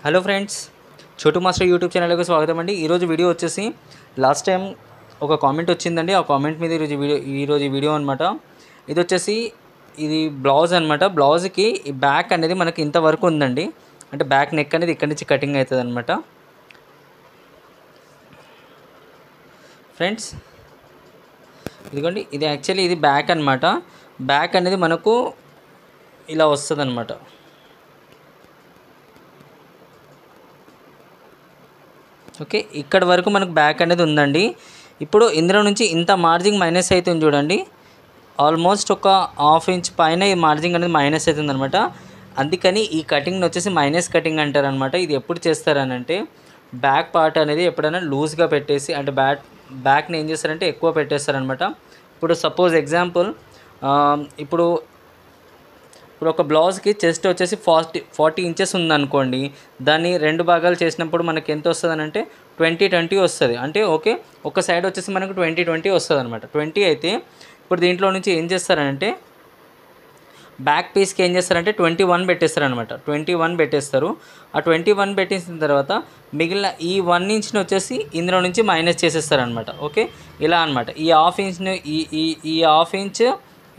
Hello friends, చోటు master YouTube ఛానల్కి స్వాగతం అండి. ఈరోజు వీడియో వచ్చేసి లాస్ట్ టైం ఒక కామెంట్ వచ్చిందండి. ఆ కామెంట్ మీద ఈరోజు వీడియో అనమాట. ఇది వచ్చేసి ఇది బ్లౌజ్ అనమాట. బ్లౌజ్కి ఈ బ్యాక్ అనేది మనకి ఇంతవరకు ఉందండి. అంటే బ్యాక్ నెక్ అనేది ఇక్కడి నుంచి కటింగ్ అవుతుంది అనమాట. ఫ్రెండ్స్ ఇదిగోండి, ఇది యాక్చువల్లీ ఇది బ్యాక్ అనమాట. బ్యాక్ అనేది మనకు ఇలా వస్తుంది అనమాట. ఓకే, ఇక్కడ వరకు మనకు బ్యాక్ అనేది ఉందండి. ఇప్పుడు ఇందులో నుంచి ఇంత మార్జింగ్ మైనస్ అవుతుంది చూడండి. ఆల్మోస్ట్ ఒక హాఫ్ ఇంచ్ పైన ఈ మార్జింగ్ అనేది మైనస్ అవుతుంది అనమాట. అందుకని ఈ కటింగ్ని వచ్చేసి మైనస్ కటింగ్ అంటారనమాట. ఇది ఎప్పుడు చేస్తారనంటే బ్యాక్ పార్ట్ అనేది ఎప్పుడైనా లూజ్గా పెట్టేసి, అంటే బ్యాక్ని ఏం చేస్తారంటే ఎక్కువ పెట్టేస్తారనమాట. ఇప్పుడు సపోజ్ ఎగ్జాంపుల్, ఇప్పుడు ఒక బ్లౌజ్కి చెస్ట్ వచ్చేసి 40 ఇంచెస్ ఉందనుకోండి. దాన్ని 2 భాగాలు చేసినప్పుడు మనకి ఎంత వస్తుంది అంటే 20-20 వస్తుంది. అంటే ఓకే, ఒక సైడ్ వచ్చేసి మనకు 20-20 వస్తుంది అనమాట. 20 అయితే ఇప్పుడు దీంట్లో నుంచి ఏం చేస్తారంటే బ్యాక్ పీస్కి ఏం చేస్తారంటే 21 పెట్టేస్తారు అనమాట. 21 పెట్టేస్తారు. ఆ 21 పెట్టేసిన తర్వాత మిగిలిన ఈ 1 ఇంచ్ని వచ్చేసి ఇందులో నుంచి మైనస్ చేసేస్తారనమాట. ఓకే, ఇలా అనమాట. ఈ హాఫ్ ఇంచ్ని ఈ half inch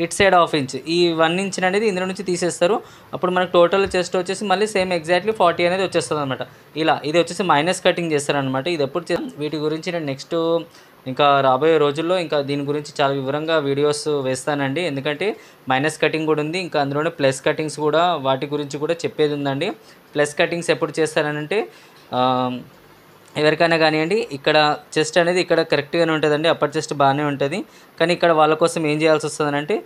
it side half inch, ఈ 1 ఇంచ్ అనేది ఇందులో నుంచి తీసేస్తారు. అప్పుడు మనకు టోటల్ చెస్ట్ వచ్చేసి మళ్ళీ సేమ్ ఎగ్జాక్ట్లీ 40 అనేది వచ్చేస్తుంది అనమాట. ఇలా ఇది వచ్చేసి మైనస్ కటింగ్ చేస్తారనమాట. ఇది ఎప్పుడు వీటి గురించి నేను నెక్స్ట్ ఇంకా రాబోయే రోజుల్లో ఇంకా దీని గురించి చాలా వివరంగా వీడియోస్ వేస్తానండి. ఎందుకంటే మైనస్ కటింగ్ కూడా ఉంది, ఇంకా అందులోనే ప్లస్ కటింగ్స్ కూడా, వాటి గురించి కూడా చెప్పేది ఉందండి. ప్లస్ కటింగ్స్ ఎప్పుడు చేస్తారనంటే ఎవరికైనా కానివ్వండి, ఇక్కడ చెస్ట్ అనేది ఇక్కడ కరెక్ట్గానే ఉంటుందండి. అప్పర్ చెస్ట్ బాగానే ఉంటుంది. కానీ ఇక్కడ వాళ్ళ కోసం ఏం చేయాల్సి వస్తుందంటే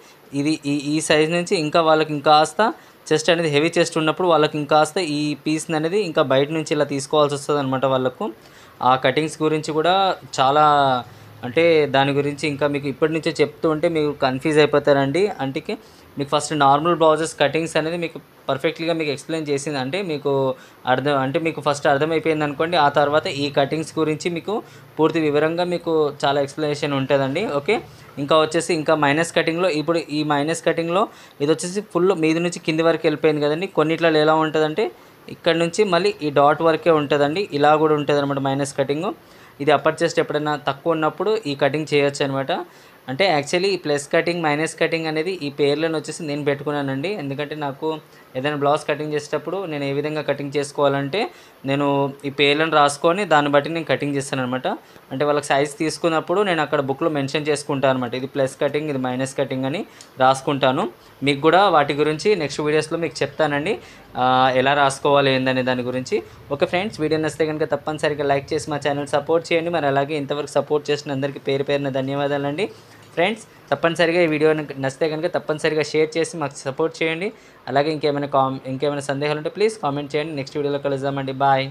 ఇది ఈ సైజ్ నుంచి ఇంకా వాళ్ళకి ఇంకాస్త చెస్ట్ అనేది హెవీ చెస్ట్ ఉన్నప్పుడు వాళ్ళకి ఇంకాస్త ఈ పీస్ అనేది ఇంకా బయట నుంచి ఇలా తీసుకోవాల్సి వస్తుంది అనమాట. వాళ్ళకు ఆ కటింగ్స్ గురించి కూడా చాలా, అంటే దాని గురించి ఇంకా మీకు ఇప్పటి నుంచే చెప్తూ ఉంటే మీకు కన్ఫ్యూజ్ అయిపోతారండి. అంటే మీకు ఫస్ట్ నార్మల్ బ్లౌజెస్ కటింగ్స్ అనేది మీకు పర్ఫెక్ట్గా మీకు ఎక్స్ప్లెయిన్ చేసింది, అంటే మీకు ఫస్ట్ అర్థమైపోయింది అనుకోండి. ఆ తర్వాత ఈ కటింగ్స్ గురించి మీకు పూర్తి వివరంగా మీకు చాలా ఎక్స్ప్లెనేషన్ ఉంటుందండి. ఓకే, ఇంకా వచ్చేసి ఇంకా మైనస్ కటింగ్లో, ఇప్పుడు ఈ మైనస్ కటింగ్లో ఇది వచ్చేసి ఫుల్ మీది నుంచి కింది వరకు వెళ్ళిపోయింది కదండి. కొన్నిట్లో ఎలా ఉంటుందంటే ఇక్కడ నుంచి మళ్ళీ ఈ డాట్ వరకే ఉంటుందండి. ఇలా కూడా ఉంటుంది అనమాట మైనస్ కటింగ్. ఇది అప్పర్ చెస్ట్ ఎప్పుడైనా తక్కువ ఉన్నప్పుడు ఈ కటింగ్ చేయొచ్చు అనమాట. అంటే యాక్చువల్లీ ఈ ప్లస్ కటింగ్ మైనస్ కటింగ్ అనేది ఈ పేర్లను వచ్చేసి నేను పెట్టుకున్నానండి. ఎందుకంటే నాకు ఏదైనా బ్లౌజ్ కటింగ్ చేసేటప్పుడు నేను ఏ విధంగా కటింగ్ చేసుకోవాలంటే నేను ఈ పేర్లను రాసుకొని దాన్ని బట్టి నేను కటింగ్ చేస్తాను అనమాట. అంటే వాళ్ళకి సైజ్ తీసుకున్నప్పుడు నేను అక్కడ బుక్లో మెన్షన్ చేసుకుంటాను అనమాట. ఇది ప్లస్ కటింగ్, ఇది మైనస్ కటింగ్ అని రాసుకుంటాను. మీకు కూడా వాటి గురించి నెక్స్ట్ వీడియోస్లో మీకు చెప్తానండి, ఎలా రాసుకోవాలి ఏందనే దాని గురించి. ఓకే ఫ్రెండ్స్, వీడియో నచ్చితే కనుక తప్పనిసరిగా లైక్ చేసి మా ఛానల్ సపోర్ట్ చేయండి. మరి అలాగే ఇంతవరకు సపోర్ట్ చేసిన అందరికీ పేరు పేరున ధన్యవాదాలండి. ఫ్రెండ్స్, తప్పనిసరిగా ఈ వీడియో నచ్చితే కనుక తప్పనిసరిగా షేర్ చేసి మాకు సపోర్ట్ చేయండి. అలాగే ఇంకేమైనా సందేహాలు ఉంటే ప్లీజ్ కామెంట్ చేయండి. నెక్స్ట్ వీడియోలో కలుద్దామండి. బాయ్.